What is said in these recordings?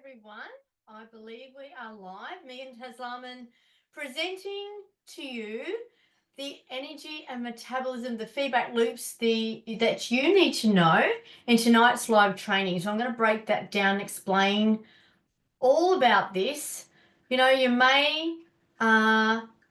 everyone. I believe we are live. Me and Taslaman presenting to you the energy and metabolism, the feedback loops that you need to know in tonight's live training. So I'm going to break that down and explain all about this. You may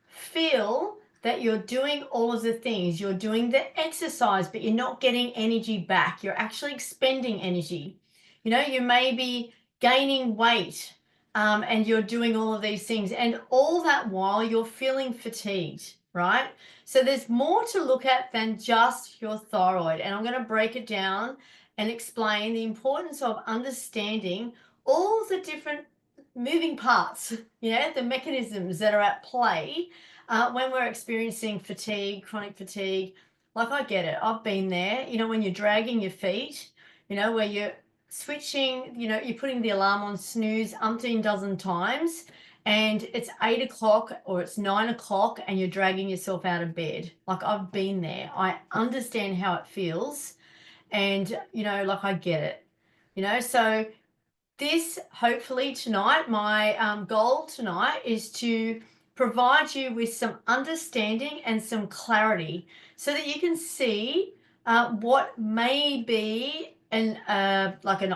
feel that you're doing all of the things. You're doing the exercise, but you're not getting energy back. You're actually expending energy. You may be gaining weight and you're doing all of these things, and all that while you're feeling fatigued, right? So there's more to look at than just your thyroid, and I'm going to break it down and explain the importance of understanding all the different moving parts, the mechanisms that are at play when we're experiencing fatigue, chronic fatigue. Like, I get it. I've been there, when you're dragging your feet, where you're switching, you're putting the alarm on snooze umpteen dozen times, and it's 8 o'clock or it's 9 o'clock and you're dragging yourself out of bed. Like, I've been there. I understand how it feels, and, I get it, so this, hopefully tonight, my goal tonight is to provide you with some understanding and some clarity so that you can see what may be an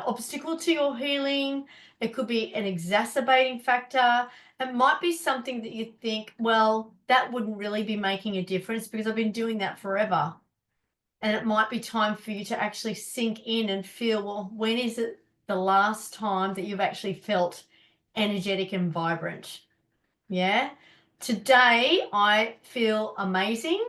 obstacle to your healing. It could be an exacerbating factor. It might be something that you think, well, that wouldn't really be making a difference because I've been doing that forever. And it might be time for you to actually sink in and feel, well, when is it the last time that you've actually felt energetic and vibrant? Yeah. Today, I feel amazing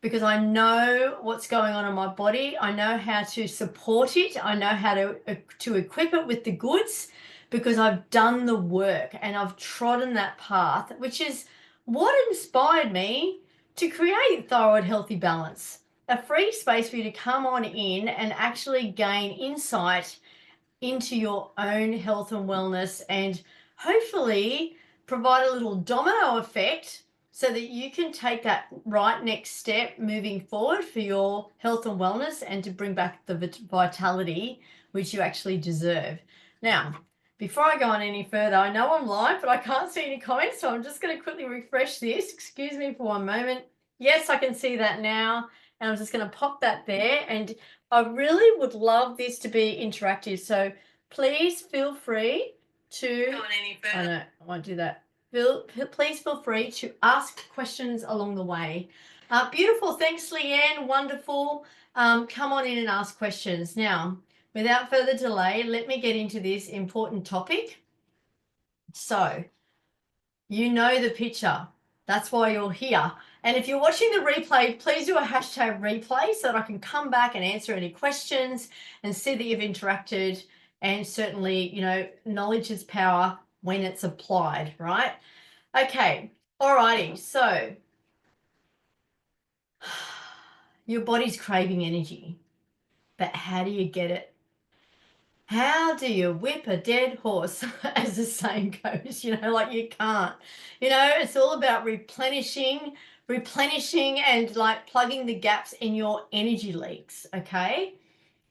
because I know what's going on in my body. I know how to support it. I know how to equip it with the goods because I've done the work and I've trodden that path, which is what inspired me to create Thyroid Healthy Balance, a free space for you to come on in and actually gain insight into your own health and wellness, and hopefully provide a little domino effect so that you can take that right next step moving forward for your health and wellness and to bring back the vitality which you actually deserve. Now, before I go on any further, I know I'm live, but I can't see any comments, so I'm just going to quickly refresh this. Excuse me for one moment. Yes, I can see that now, and I'm just going to pop that there. And I really would love this to be interactive, so please feel free to... Go on any further. I know, I won't do that. Please feel free to ask questions along the way. Beautiful. Thanks, Leanne. Wonderful. Come on in and ask questions. Now, without further delay, let me get into this important topic. So, you know the picture. That's why you're here. And if you're watching the replay, please do a hashtag replay so that I can come back and answer any questions and see that you've interacted. And certainly, knowledge is power when it's applied, right? Okay, alrighty. So your body's craving energy, but how do you get it? How do you whip a dead horse, as the saying goes? Like, you can't. It's all about replenishing and like plugging the gaps in your energy leaks, okay?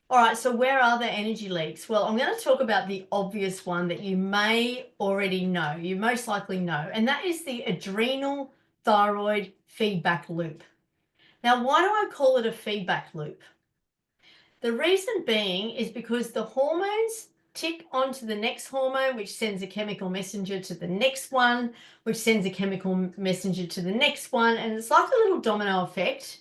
All right, so where are the energy leaks? Well, I'm going to talk about the obvious one that you may already know, you most likely know, and that is the adrenal thyroid feedback loop. Now, why do I call it a feedback loop? The reason being is because the hormones tick onto the next hormone, which sends a chemical messenger to the next one, which sends a chemical messenger to the next one, and it's like a little domino effect.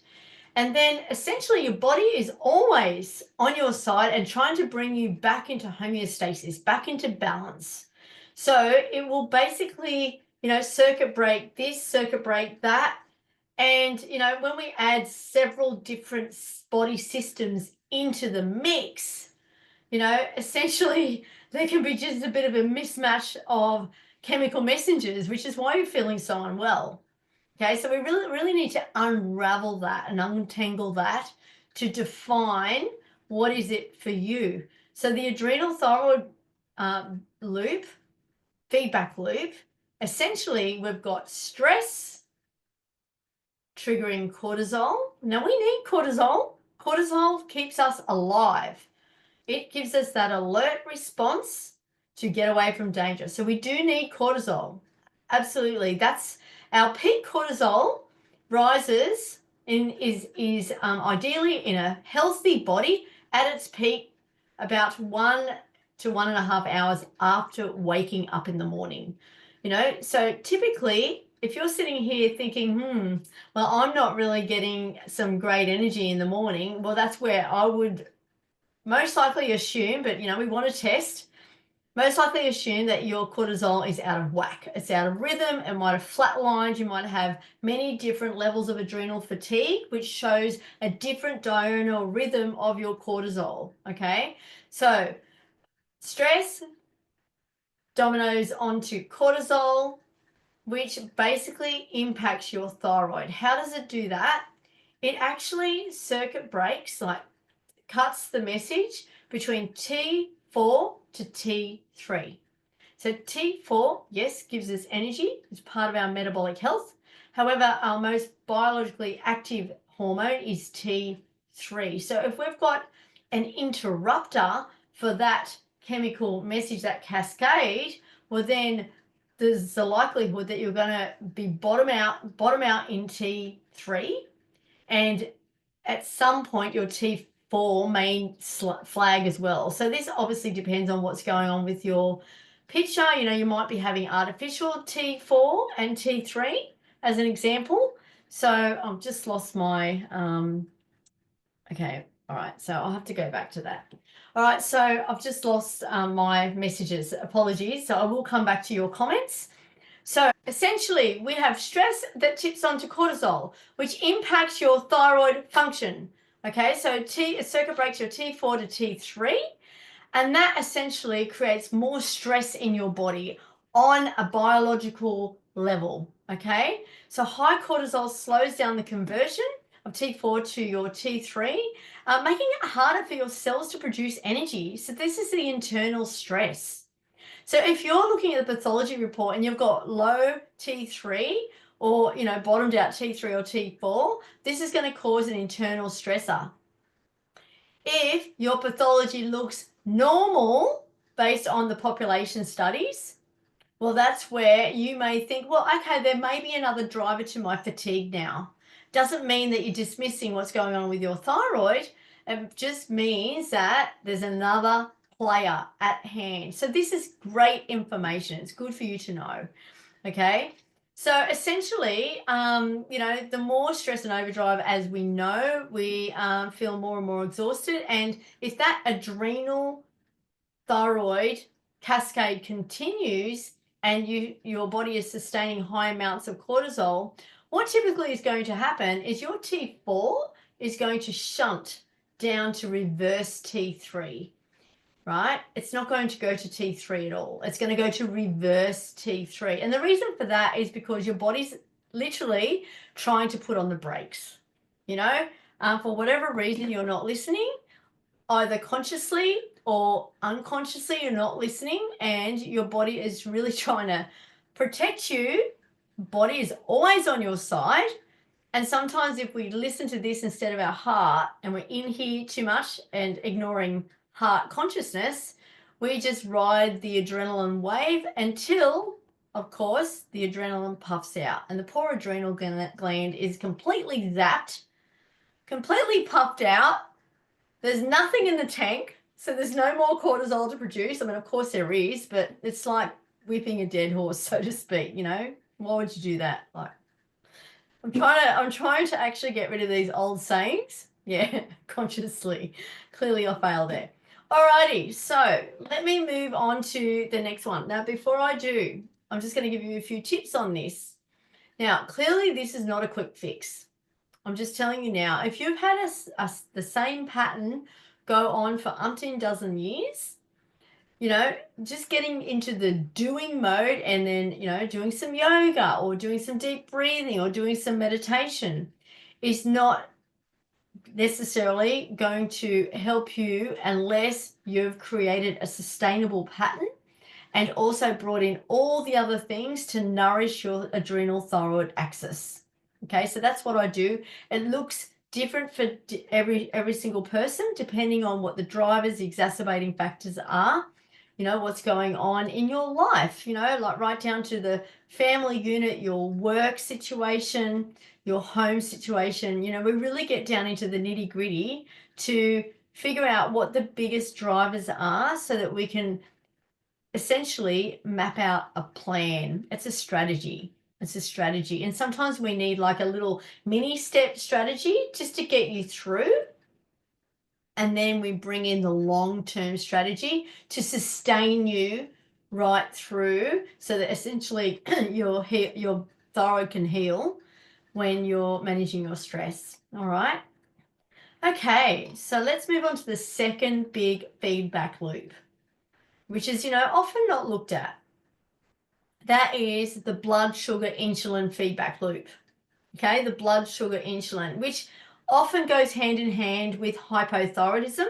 And then essentially your body is always on your side and trying to bring you back into homeostasis, back into balance. So it will basically, circuit break this, circuit break that. And, when we add several different body systems into the mix, essentially there can be just a bit of a mismatch of chemical messengers, which is why you're feeling so unwell. Okay, so we really need to unravel that and untangle that to define what is it for you. So the adrenal thyroid loop, feedback loop, essentially we've got stress triggering cortisol. Now, we need cortisol. Cortisol keeps us alive. It gives us that alert response to get away from danger. So we do need cortisol. Absolutely. That's our peak cortisol rises is ideally in a healthy body at its peak about 1 to 1.5 hours after waking up in the morning. So typically, if you're sitting here thinking, well, I'm not really getting some great energy in the morning, well, that's where I would most likely assume, but we want to test, most likely assume that your cortisol is out of whack. It's out of rhythm. It might have flatlined. You might have many different levels of adrenal fatigue, which shows a different diurnal rhythm of your cortisol. Okay, so stress dominoes onto cortisol, which basically impacts your thyroid. How does it do that? It actually circuit breaks, like cuts the message between T4 to T3. So T4, yes, gives us energy. It's part of our metabolic health. However, our most biologically active hormone is T3. So if we've got an interrupter for that chemical message, that cascade, well, then there's the likelihood that you're going to be bottom out in T3, and at some point your T4 may flag as well. So this obviously depends on what's going on with your picture. You might be having artificial T4 and T3 as an example. So I've just lost my, okay, all right, so I'll have to go back to that. All right, so I've just lost my messages, apologies. So I will come back to your comments. So essentially, we have stress that tips onto cortisol, which impacts your thyroid function. Okay, so it circuit breaks your T4 to T3, and that essentially creates more stress in your body on a biological level. Okay, so high cortisol slows down the conversion of T4 to your T3, making it harder for your cells to produce energy. So this is the internal stress. So if you're looking at the pathology report and you've got low T3 or, bottomed out T3 or T4, this is going to cause an internal stressor. If your pathology looks normal based on the population studies, well, that's where you may think, well, okay, there may be another driver to my fatigue now. Doesn't mean that you're dismissing what's going on with your thyroid. It just means that there's another player at hand. So this is great information. It's good for you to know. Okay. So essentially, the more stress and overdrive, as we know, we feel more and more exhausted. And if that adrenal thyroid cascade continues and your body is sustaining high amounts of cortisol, what typically is going to happen is your T4 is going to shunt down to reverse T3, right? It's not going to go to T3 at all. It's going to go to reverse T3. And the reason for that is because your body's literally trying to put on the brakes. For whatever reason, you're not listening, either consciously or unconsciously, you're not listening, and your body is really trying to protect you. Body is always on your side. And sometimes if we listen to this instead of our heart, and we're in here too much and ignoring heart consciousness, we just ride the adrenaline wave until, of course, the adrenaline puffs out. And the poor adrenal gland is completely zapped, completely puffed out. There's nothing in the tank, so there's no more cortisol to produce. I mean, of course there is, but it's like whipping a dead horse, so to speak. Why would you do that? Like, I'm trying to actually get rid of these old sayings. Yeah, consciously. Clearly I failed there. Alrighty, so let me move on to the next one. Now, before I do, I'm just going to give you a few tips on this. Now, clearly this is not a quick fix. I'm just telling you now, if you've had the same pattern go on for umpteen dozen years, just getting into the doing mode and then, doing some yoga or doing some deep breathing or doing some meditation is not necessarily going to help you unless you've created a sustainable pattern and also brought in all the other things to nourish your adrenal thyroid axis. Okay, so that's what I do. It looks different for every single person depending on what the drivers, the exacerbating factors are. what's going on in your life, like right down to the family unit, your work situation, your home situation. We really get down into the nitty-gritty to figure out what the biggest drivers are so that we can essentially map out a plan. It's a strategy. It's a strategy. And sometimes we need like a little mini step strategy just to get you through. And then we bring in the long-term strategy to sustain you right through so that essentially your thyroid can heal when you're managing your stress. All right. Okay, so let's move on to the second big feedback loop, which is, often not looked at. That is the blood sugar insulin feedback loop. Okay, the blood sugar insulin, which often goes hand in hand with hypothyroidism.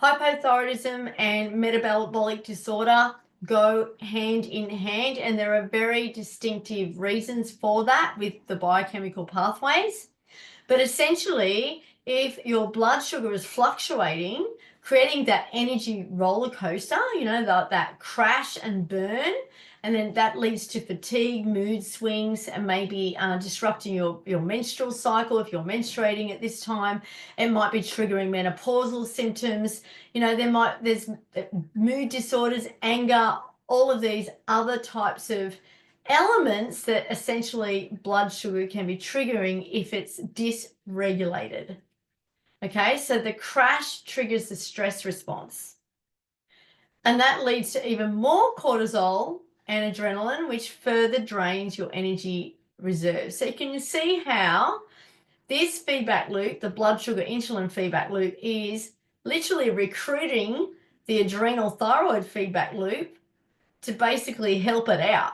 Hypothyroidism and metabolic disorder go hand in hand, and there are very distinctive reasons for that with the biochemical pathways. But essentially, if your blood sugar is fluctuating, creating that energy roller coaster, that crash and burn, and then that leads to fatigue, mood swings, and maybe disrupting your menstrual cycle if you're menstruating at this time. It might be triggering menopausal symptoms. There's mood disorders, anger, all of these other types of elements that essentially blood sugar can be triggering if it's dysregulated. Okay, so the crash triggers the stress response. And that leads to even more cortisol and adrenaline, which further drains your energy reserves. So you can see how this feedback loop, the blood sugar insulin feedback loop, is literally recruiting the adrenal thyroid feedback loop to basically help it out.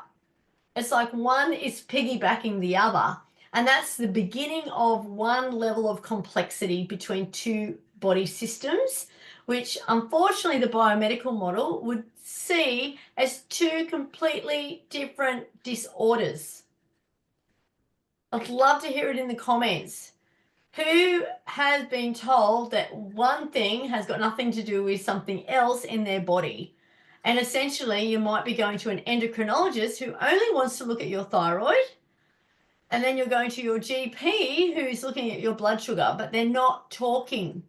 It's like one is piggybacking the other. And that's the beginning of one level of complexity between two body systems, which unfortunately the biomedical model would see as two completely different disorders. I'd love to hear it in the comments. Who has been told that one thing has got nothing to do with something else in their body? And essentially, you might be going to an endocrinologist who only wants to look at your thyroid, and then you're going to your GP who's looking at your blood sugar, but they're not talking.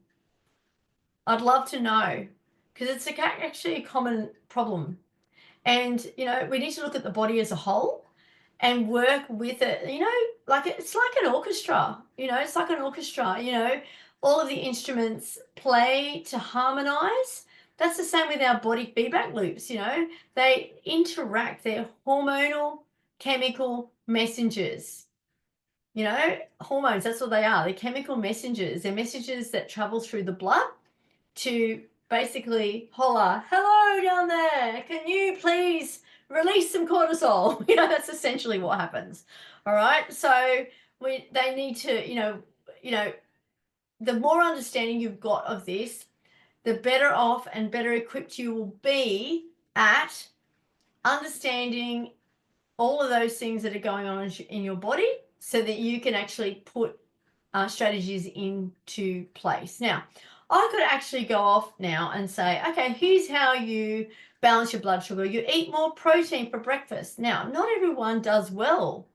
I'd love to know, because it's actually a common problem. And, we need to look at the body as a whole and work with it, like it's like an orchestra, it's like an orchestra, all of the instruments play to harmonize. That's the same with our body feedback loops, they interact, they're hormonal chemical messengers. Hormones, that's what they are. They're chemical messengers. They're messages that travel through the blood to basically holler, hello down there, can you please release some cortisol? That's essentially what happens. All right. So they need to, the more understanding you've got of this, the better off and better equipped you will be at understanding all of those things that are going on in your body so that you can actually put strategies into place. Now, I could actually go off now and say, okay, here's how you balance your blood sugar. You eat more protein for breakfast. Now, not everyone does well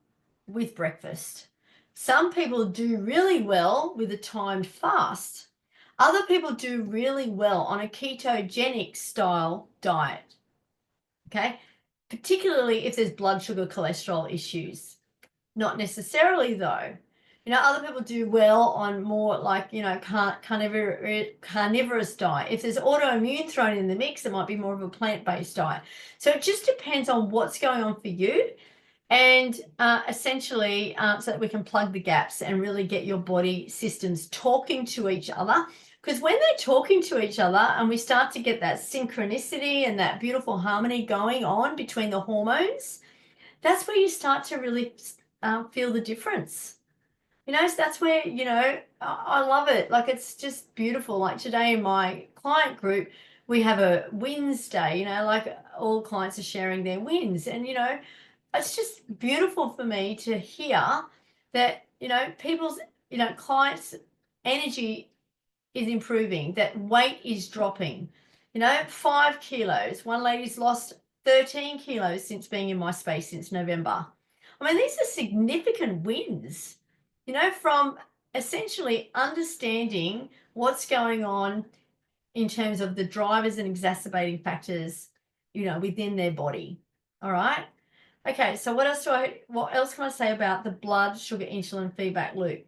with breakfast. Some people do really well with a timed fast. Other people do really well on a ketogenic style diet. Okay, particularly if there's blood sugar cholesterol issues. Not necessarily though. Other people do well on more like, carnivorous diet. If there's autoimmune thrown in the mix, it might be more of a plant-based diet. So it just depends on what's going on for you, and essentially so that we can plug the gaps and really get your body systems talking to each other. Because when they're talking to each other and we start to get that synchronicity and that beautiful harmony going on between the hormones, that's where you start to really feel the difference. So that's where, I love it. Like, it's just beautiful. Like today in my client group, we have a wins day, like all clients are sharing their wins. And, it's just beautiful for me to hear that, people's, clients' energy is improving, that weight is dropping. you know, 5 kilos. One lady's lost 13 kilos since being in my space since November. I mean, these are significant wins, you know, from essentially understanding what's going on in terms of the drivers and exacerbating factors, you know, within their body. All right. Okay, so what else can I say about the blood sugar insulin feedback loop?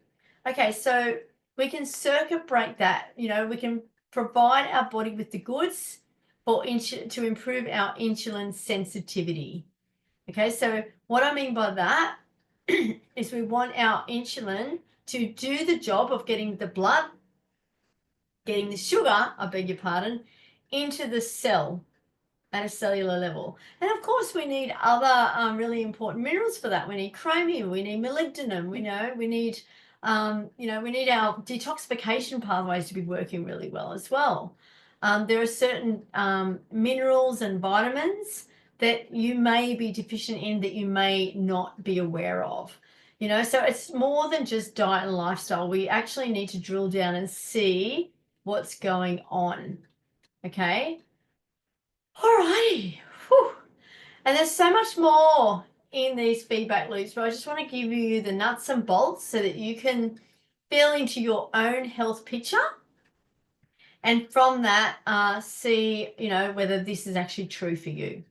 Okay, so we can circuit break that, you know, we can provide our body with the goods to improve our insulin sensitivity. Okay, so what I mean by that is we want our insulin to do the job of getting the sugar, I beg your pardon, into the cell at a cellular level. And of course, we need other really important minerals for that. We need chromium, we need molybdenum, we need, we need our detoxification pathways to be working really well as well. There are certain minerals and vitamins that you may be deficient in that you may not be aware of. You know, so it's more than just diet and lifestyle. We actually need to drill down and see what's going on. Okay. All righty. Whew. And there's so much more in these feedback loops, but I just want to give you the nuts and bolts so that you can feel into your own health picture. And from that, see, you know, whether this is actually true for you.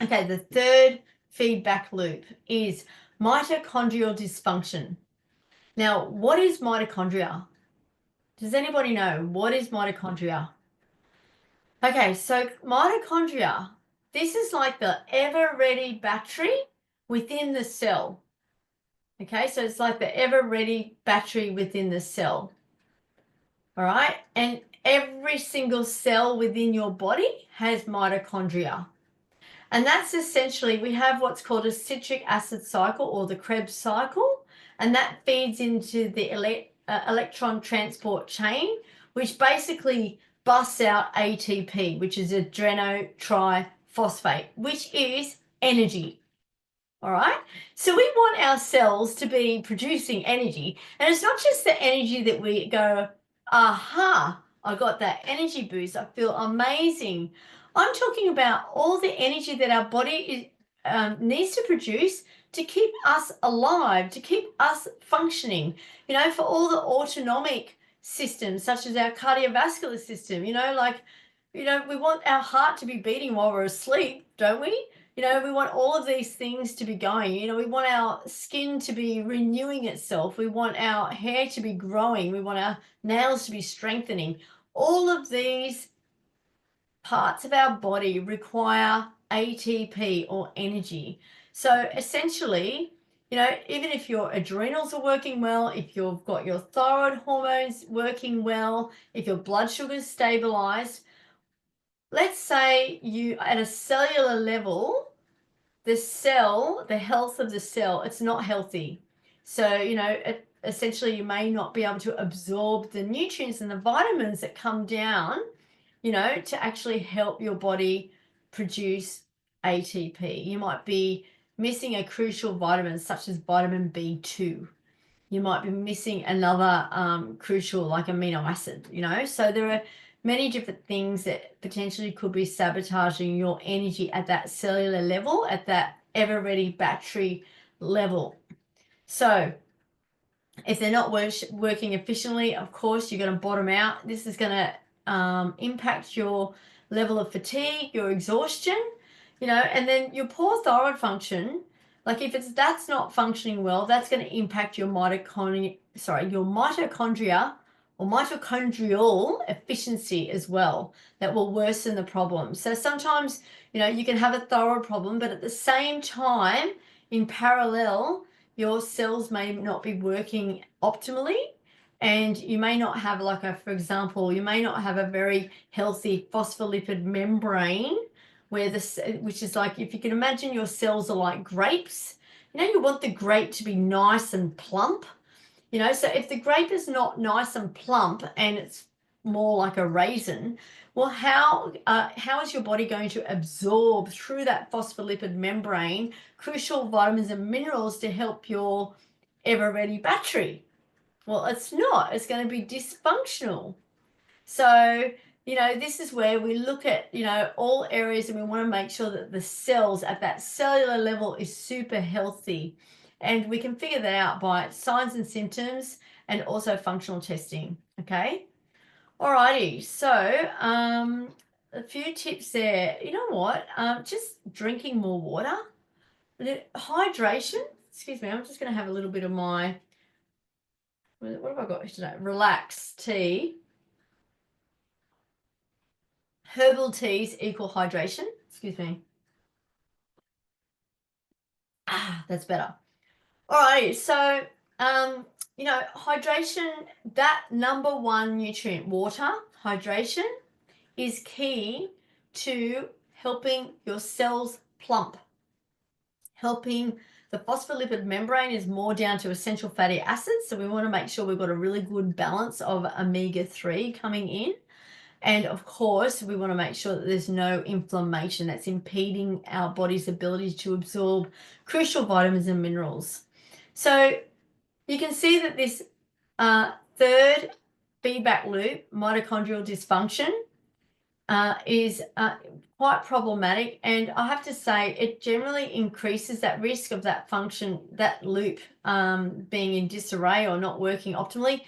Okay, the third feedback loop is mitochondrial dysfunction. Now, what is mitochondria? Does anybody know what is mitochondria? Okay, so mitochondria, this is like the ever-ready battery within the cell. Okay, so it's like the ever-ready battery within the cell. All right, and every single cell within your body has mitochondria. And that's essentially, we have what's called a citric acid cycle or the Krebs cycle, and that feeds into the electron transport chain, which basically busts out ATP, which is adrenotriphosphate, which is energy. All right. So we want our cells to be producing energy. And it's not just the energy that we go, aha, I got that energy boost. I feel amazing. I'm talking about all the energy that our body needs to produce to keep us alive, to keep us functioning, you know, for all the autonomic systems, such as our cardiovascular system, you know, like, you know, we want our heart to be beating while we're asleep, don't we? You know, we want all of these things to be going. You know, we want our skin to be renewing itself. We want our hair to be growing. We want our nails to be strengthening. All of these parts of our body require ATP or energy. So essentially, you know, even if your adrenals are working well, if you've got your thyroid hormones working well, if your blood sugar is stabilized, let's say you at a cellular level, the health of the cell, it's not healthy. So, you know, essentially you may not be able to absorb the nutrients and the vitamins that come down, you know, to actually help your body produce ATP. You might be missing a crucial vitamin such as vitamin B2. You might be missing another crucial like amino acid, you know. So there are many different things that potentially could be sabotaging your energy at that cellular level, at that ever-ready battery level. So if they're not working efficiently, of course, you're going to bottom out. This is going to impact your level of fatigue, your exhaustion, you know, and then your poor thyroid function. Like if that's not functioning well, that's going to impact your mitochondria or mitochondrial efficiency as well. That will worsen the problem. So sometimes, you know, you can have a thyroid problem, but at the same time, in parallel, your cells may not be working optimally, and you may not have for example, you may not have a very healthy phospholipid membrane which is like, if you can imagine your cells are like grapes, you know, you want the grape to be nice and plump, you know, so if the grape is not nice and plump and it's more like a raisin, well, how is your body going to absorb through that phospholipid membrane crucial vitamins and minerals to help your ever-ready battery? Well, it's not. It's going to be dysfunctional. So this is where we look at, all areas, and we want to make sure that the cells at that cellular level is super healthy. And we can figure that out by signs and symptoms and also functional testing. Okay. Alrighty. So, a few tips there. You know what? Just drinking more water, hydration. Excuse me. I'm just going to have a little bit of my, what have I got today? Relax tea. Herbal teas equal hydration. Excuse me. That's better. All right. So, hydration, that number one nutrient, water, hydration, is key to helping your cells plump, helping the phospholipid membrane is more down to essential fatty acids. So we want to make sure we've got a really good balance of omega-3 coming in. And of course, we want to make sure that there's no inflammation that's impeding our body's ability to absorb crucial vitamins and minerals. So you can see that this third feedback loop, mitochondrial dysfunction, is quite problematic. And I have to say, it generally increases that risk of that function, that loop being in disarray or not working optimally,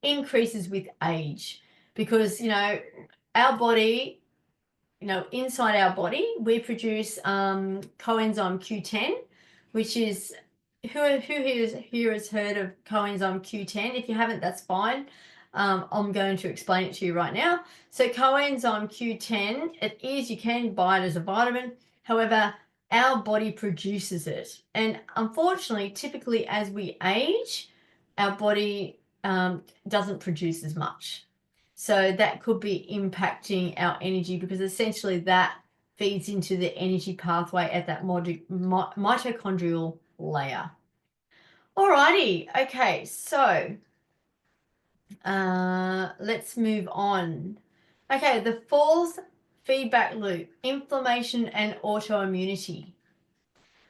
increases with age. Because, our body, inside our body, we produce coenzyme Q10, which is, who here has heard of coenzyme Q10? If you haven't, that's fine. I'm going to explain it to you right now. So coenzyme Q10, you can buy it as a vitamin. However, our body produces it. And unfortunately, typically as we age, our body doesn't produce as much. So that could be impacting our energy, because essentially that feeds into the energy pathway at that mitochondrial layer. Alrighty, okay, so let's move on. Okay, the fourth feedback loop, inflammation and autoimmunity.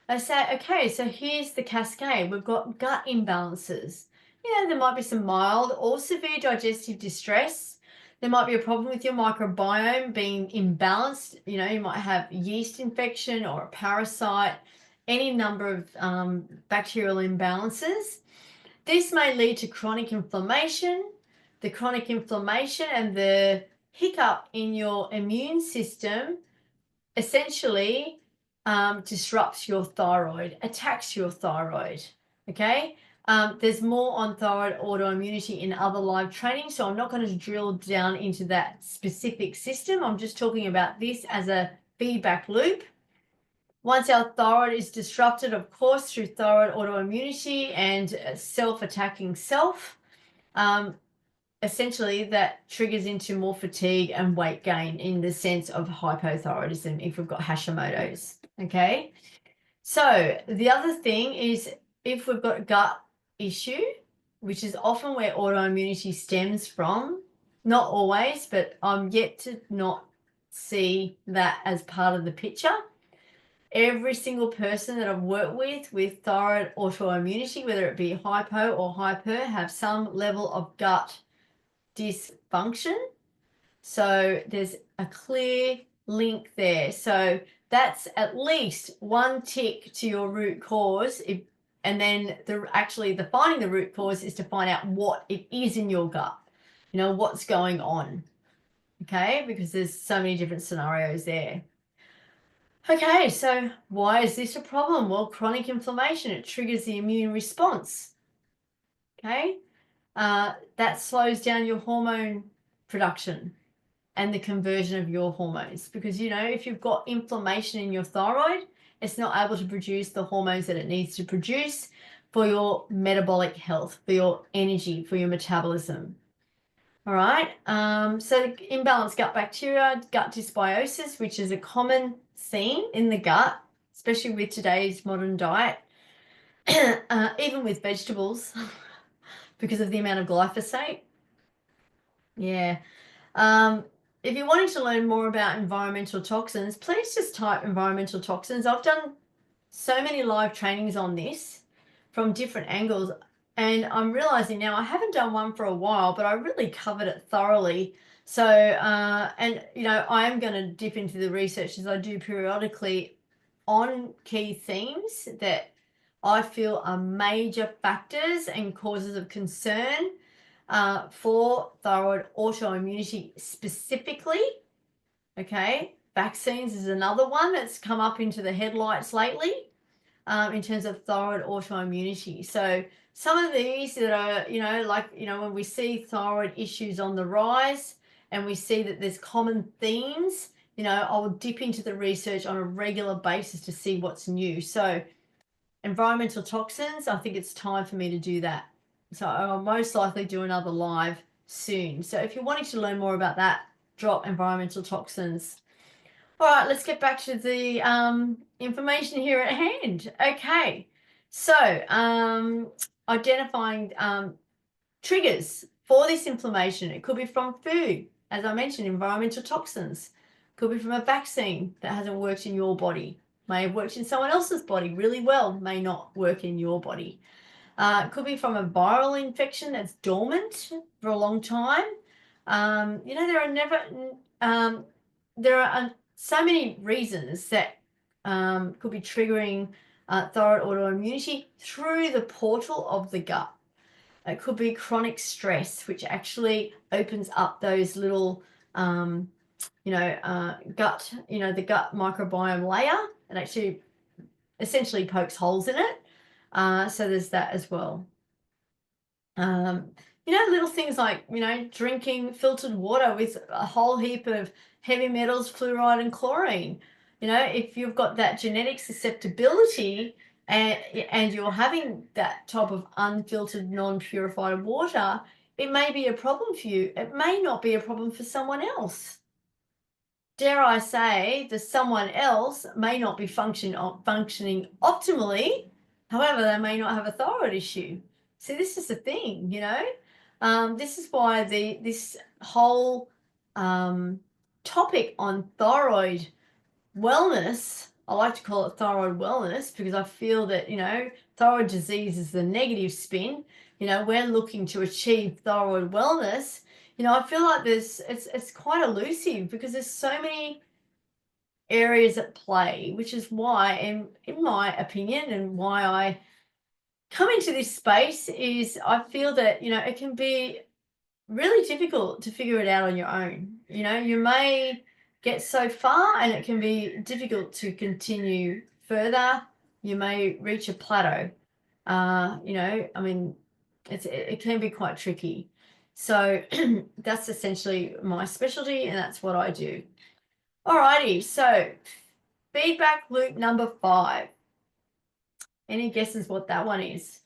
I say, okay, so here's the cascade. We've got gut imbalances. There might be some mild or severe digestive distress. There might be a problem with your microbiome being imbalanced. You might have yeast infection or a parasite, any number of bacterial imbalances. This may lead to chronic inflammation. The chronic inflammation and the hiccup in your immune system essentially disrupts your thyroid, attacks your thyroid. Okay. There's more on thyroid autoimmunity in other live training, so I'm not going to drill down into that specific system. I'm just talking about this as a feedback loop. Once our thyroid is disrupted, of course, through thyroid autoimmunity and self-attacking self, essentially that triggers into more fatigue and weight gain in the sense of hypothyroidism if we've got Hashimoto's. Okay. So the other thing is, if we've got a gut issue, which is often where autoimmunity stems from, not always, but I'm yet to not see that as part of the picture. Every single person that I've worked with thyroid autoimmunity, whether it be hypo or hyper, have some level of gut dysfunction. So there's a clear link there. So that's at least one tick to your root cause. And then the finding the root cause is to find out what it is in your gut, what's going on. Okay, because there's so many different scenarios there. Okay, so why is this a problem? Well, chronic inflammation, it triggers the immune response. Okay, that slows down your hormone production and the conversion of your hormones, because if you've got inflammation in your thyroid, it's not able to produce the hormones that it needs to produce for your metabolic health, for your energy, for your metabolism. All right. So imbalanced gut bacteria, gut dysbiosis, which is a common theme in the gut, especially with today's modern diet, even with vegetables, because of the amount of glyphosate. Yeah. If you're wanting to learn more about environmental toxins, please just type environmental toxins. I've done so many live trainings on this from different angles, and I'm realizing now I haven't done one for a while, but I really covered it thoroughly So, and I am going to dip into the research as I do periodically on key themes that I feel are major factors and causes of concern for thyroid autoimmunity specifically. Okay, vaccines is another one that's come up into the headlights lately in terms of thyroid autoimmunity. So some of these that are, when we see thyroid issues on the rise and we see that there's common themes, I'll dip into the research on a regular basis to see what's new. So environmental toxins, I think it's time for me to do that. So I'll most likely do another live soon. So if you're wanting to learn more about that, drop environmental toxins. All right, let's get back to the information here at hand. Okay, so identifying triggers for this inflammation. It could be from food, as I mentioned, environmental toxins. Could be from a vaccine that hasn't worked in your body. May have worked in someone else's body really well, may not work in your body. It could be from a viral infection that's dormant for a long time. There are so many reasons that could be triggering thyroid autoimmunity through the portal of the gut. It could be chronic stress, which actually opens up those little, gut, the gut microbiome layer, and actually essentially pokes holes in it. So there's that as well. Little things like, drinking filtered water with a whole heap of heavy metals, fluoride and chlorine. If you've got that genetic susceptibility and you're having that type of unfiltered, non-purified water, it may be a problem for you. It may not be a problem for someone else. Dare I say, the someone else may not be functioning optimally. However, they may not have a thyroid issue. See, this is the thing, this is why this whole topic on thyroid wellness, I like to call it thyroid wellness because I feel that, thyroid disease is the negative spin. We're looking to achieve thyroid wellness. I feel like it's quite elusive because there's so many areas at play, which is why, in my opinion, and why I come into this space is I feel that, it can be really difficult to figure it out on your own. You may get so far and it can be difficult to continue further. You may reach a plateau. It can be quite tricky. So that's essentially my specialty and that's what I do. Alrighty, so feedback loop number 5. Any guesses what that one is?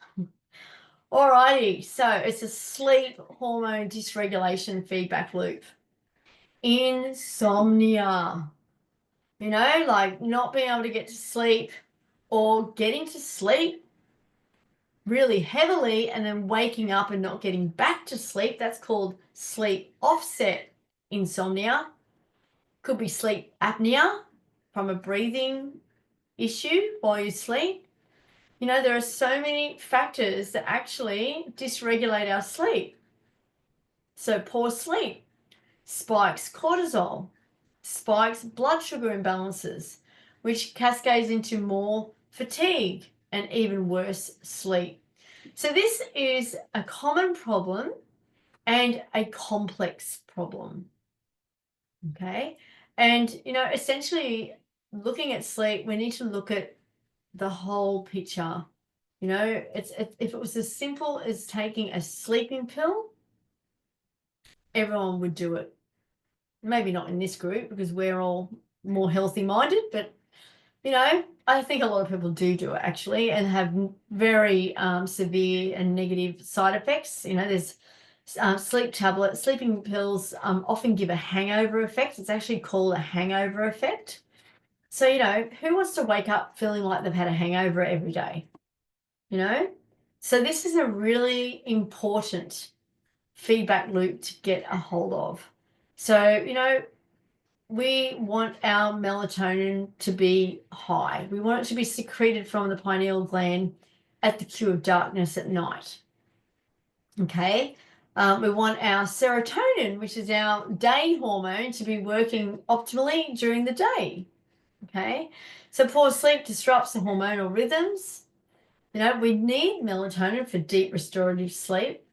Alrighty, so it's a sleep hormone dysregulation feedback loop. Insomnia, like not being able to get to sleep or getting to sleep really heavily and then waking up and not getting back to sleep. That's called sleep offset insomnia. Could be sleep apnea from a breathing issue while you sleep. There are so many factors that actually dysregulate our sleep. So poor sleep spikes cortisol, spikes blood sugar imbalances, which cascades into more fatigue and even worse sleep. So this is a common problem and a complex problem. Okay. And, essentially looking at sleep, we need to look at the whole picture. If it was as simple as taking a sleeping pill, everyone would do it. Maybe not in this group because we're all more healthy minded, but I think a lot of people do it actually and have very severe and negative side effects. There's sleep tablets, sleeping pills often give a hangover effect. It's actually called a hangover effect. So, who wants to wake up feeling like they've had a hangover every day? So this is a really important feedback loop to get a hold of. So, we want our melatonin to be high. We want it to be secreted from the pineal gland at the cue of darkness at night. Okay. We want our serotonin, which is our day hormone, to be working optimally during the day. Okay, so poor sleep disrupts the hormonal rhythms. You know, we need melatonin for deep restorative sleep.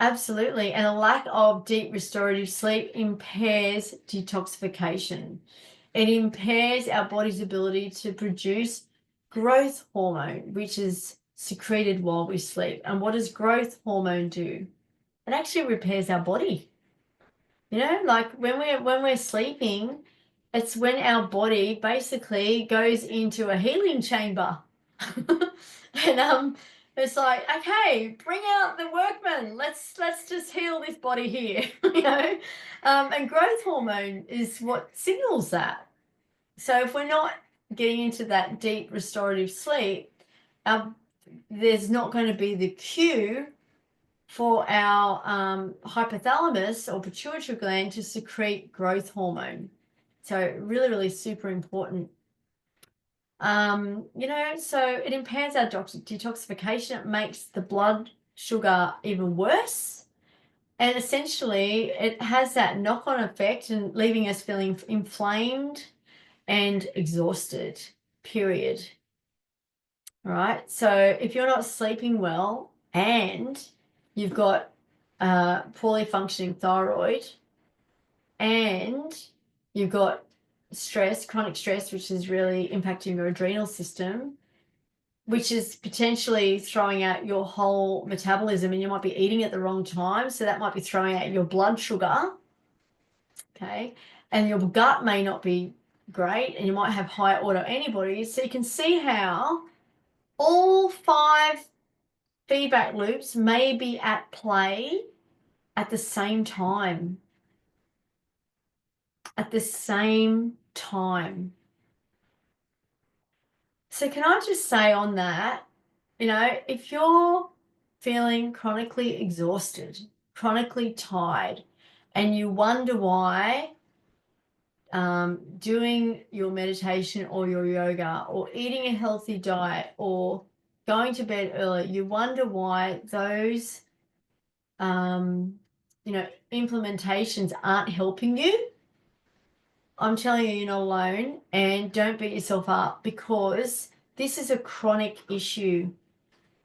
Absolutely. And a lack of deep restorative sleep impairs detoxification. It impairs our body's ability to produce growth hormone, which is secreted while we sleep. And what does growth hormone do? It actually repairs our body. You know, like when we're sleeping, it's when our body basically goes into a healing chamber. And it's like, okay, bring out the workmen. Let's just heal this body here, you know. And growth hormone is what signals that. So if we're not getting into that deep restorative sleep, there's not going to be the cue for our hypothalamus or pituitary gland to secrete growth hormone. So really, really super important. You know, so it impairs our detoxification. It makes the blood sugar even worse. And essentially, it has that knock-on effect and leaving us feeling inflamed and exhausted, period. All right. So if you're not sleeping well and you've got poorly functioning thyroid and you've got stress, chronic stress, which is really impacting your adrenal system, which is potentially throwing out your whole metabolism, and you might be eating at the wrong time. So that might be throwing out your blood sugar. Okay. And your gut may not be great, and you might have high autoantibodies. So you can see how all 5 feedback loops may be at play at the same time. At the same time. So can I just say on that, you know, if you're feeling chronically exhausted, chronically tired, and you wonder why doing your meditation or your yoga or eating a healthy diet or going to bed early, you wonder why those you know, implementations aren't helping you, I'm telling you, you're not alone, and don't beat yourself up, because this is a chronic issue.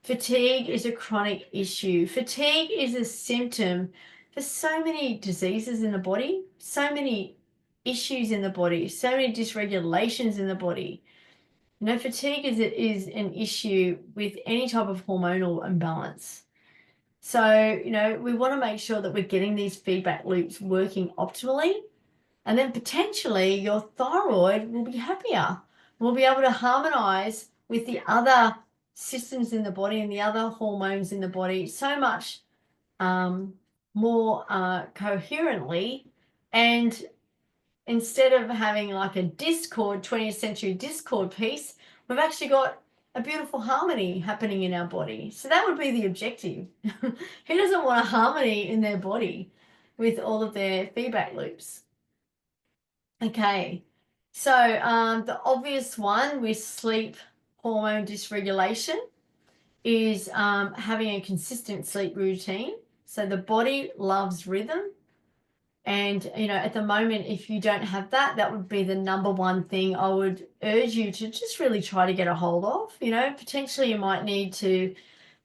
Fatigue is a chronic issue. Fatigue is a symptom for so many diseases in the body, so many issues in the body, so many dysregulations in the body. You know, fatigue is an issue with any type of hormonal imbalance. So, you know, we want to make sure that we're getting these feedback loops working optimally, and then potentially your thyroid will be happier. We'll be able to harmonize with the other systems in the body and the other hormones in the body so much more coherently. And instead of having like a discord, 20th century discord piece, we've actually got a beautiful harmony happening in our body. So that would be the objective. Who doesn't want a harmony in their body with all of their feedback loops? Okay, so the obvious one with sleep hormone dysregulation is having a consistent sleep routine. So the body loves rhythm. And, you know, at the moment, if you don't have that, that would be the number one thing I would urge you to just really try to get a hold of. You know, potentially you might need to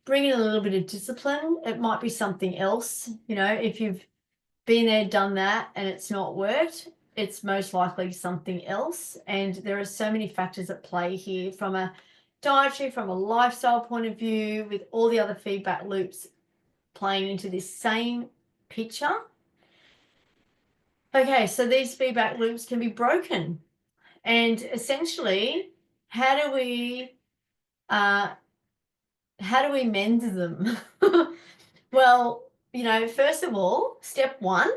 bring in a little bit of discipline. It might be something else. You know, if you've been there, done that, and it's not worked, it's most likely something else. And there are so many factors at play here, from a dietary, from a lifestyle point of view, with all the other feedback loops playing into this same picture. Okay, so these feedback loops can be broken. And essentially, how do we mend them? Well, you know, first of all, step one,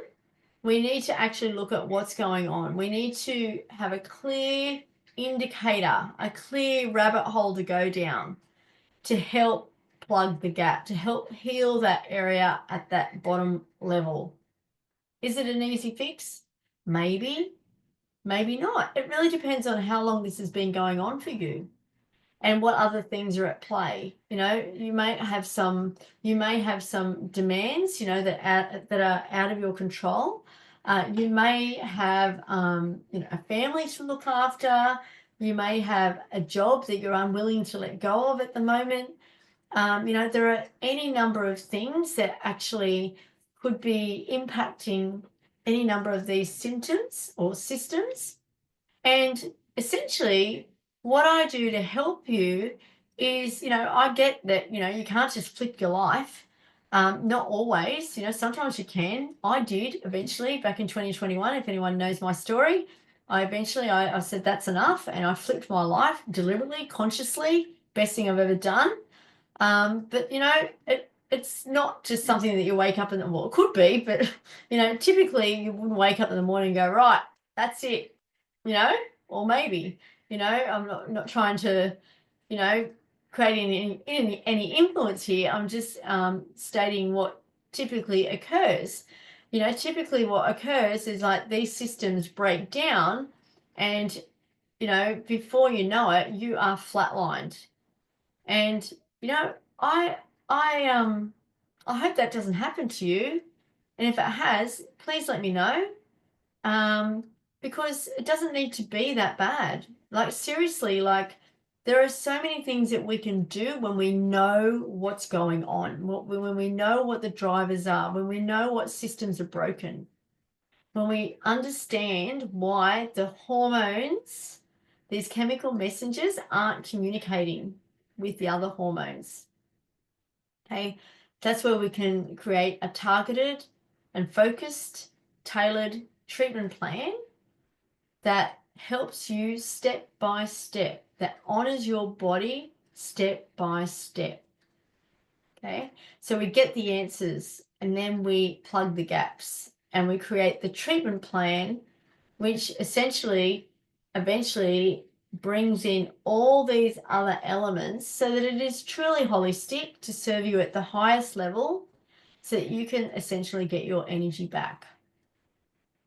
we need to actually look at what's going on. We need to have a clear indicator, a clear rabbit hole to go down to help plug the gap, to help heal that area at that bottom level. Is it an easy fix? Maybe, maybe not. It really depends on how long this has been going on for you. and what other things are at play. You may have some demands, that are out of your control. You may have a family to look after. You may have a job that you're unwilling to let go of at the moment. There are any number of things that actually could be impacting any number of these symptoms or systems. And essentially, what I do to help you is, I get that, you can't just flip your life. Not always, sometimes you can. I did eventually back in 2021. If anyone knows my story, I said that's enough, and I flipped my life deliberately, consciously, best thing I've ever done. But it's not just something that you wake up well, it could be, but typically you wouldn't wake up in the morning and go, right, that's it, you know, or maybe, I'm not trying to, create any influence here. I'm just stating what typically occurs. Typically what occurs is like these systems break down, and before you know it, you are flatlined. And you know, I I I hope that doesn't happen to you. And if it has, please let me know. Um, because it doesn't need to be that bad. Like seriously, like there are so many things that we can do when we know what's going on, when we know what the drivers are, when we know what systems are broken, when we understand why the hormones, these chemical messengers, aren't communicating with the other hormones. Okay, that's where we can create a targeted and focused, tailored treatment plan that helps you step by step, that honors your body step by step. Okay, so we get the answers and then we plug the gaps and we create the treatment plan, which essentially eventually brings in all these other elements so that it is truly holistic to serve you at the highest level so that you can essentially get your energy back.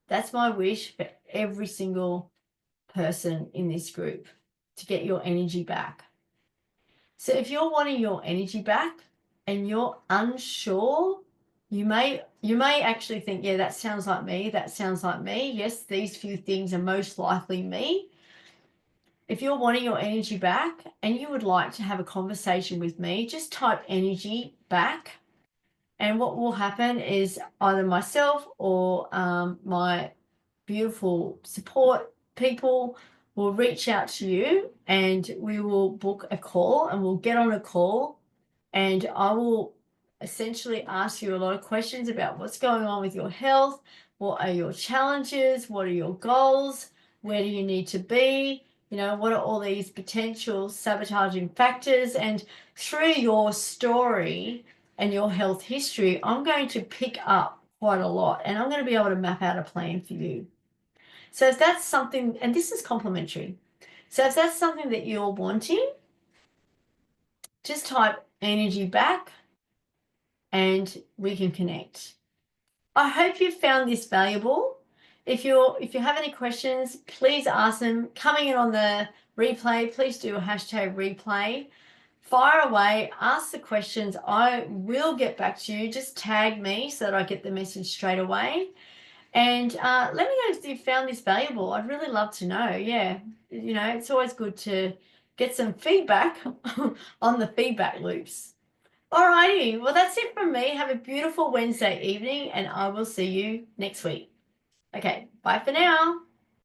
That's my wish for every single person in this group, to get your energy back. So if you're wanting your energy back and you're unsure, you may actually think, yeah, that sounds like me. That sounds like me. Yes, these few things are most likely me. If you're wanting your energy back and you would like to have a conversation with me, just type energy back. And what will happen is either myself or my beautiful support people will reach out to you, and we will book a call, and we'll get on a call, and I will essentially ask you a lot of questions about what's going on with your health, what are your challenges, what are your goals, where do you need to be, what are all these potential sabotaging factors. And through your story and your health history, I'm going to pick up quite a lot, and I'm going to be able to map out a plan for you. So if that's something, and this is complimentary, so if that's something that you're wanting, just type energy back and we can connect. I hope you found this valuable. If you have any questions, please ask them. Coming in on the replay, please do a #replay. Fire away, ask the questions. I will get back to you. Just tag me so that I get the message straight away. And let me know if you found this valuable. I'd really love to know. Yeah, it's always good to get some feedback on the feedback loops. Alrighty, well, that's it from me. Have a beautiful Wednesday evening, and I will see you next week. Okay, bye for now.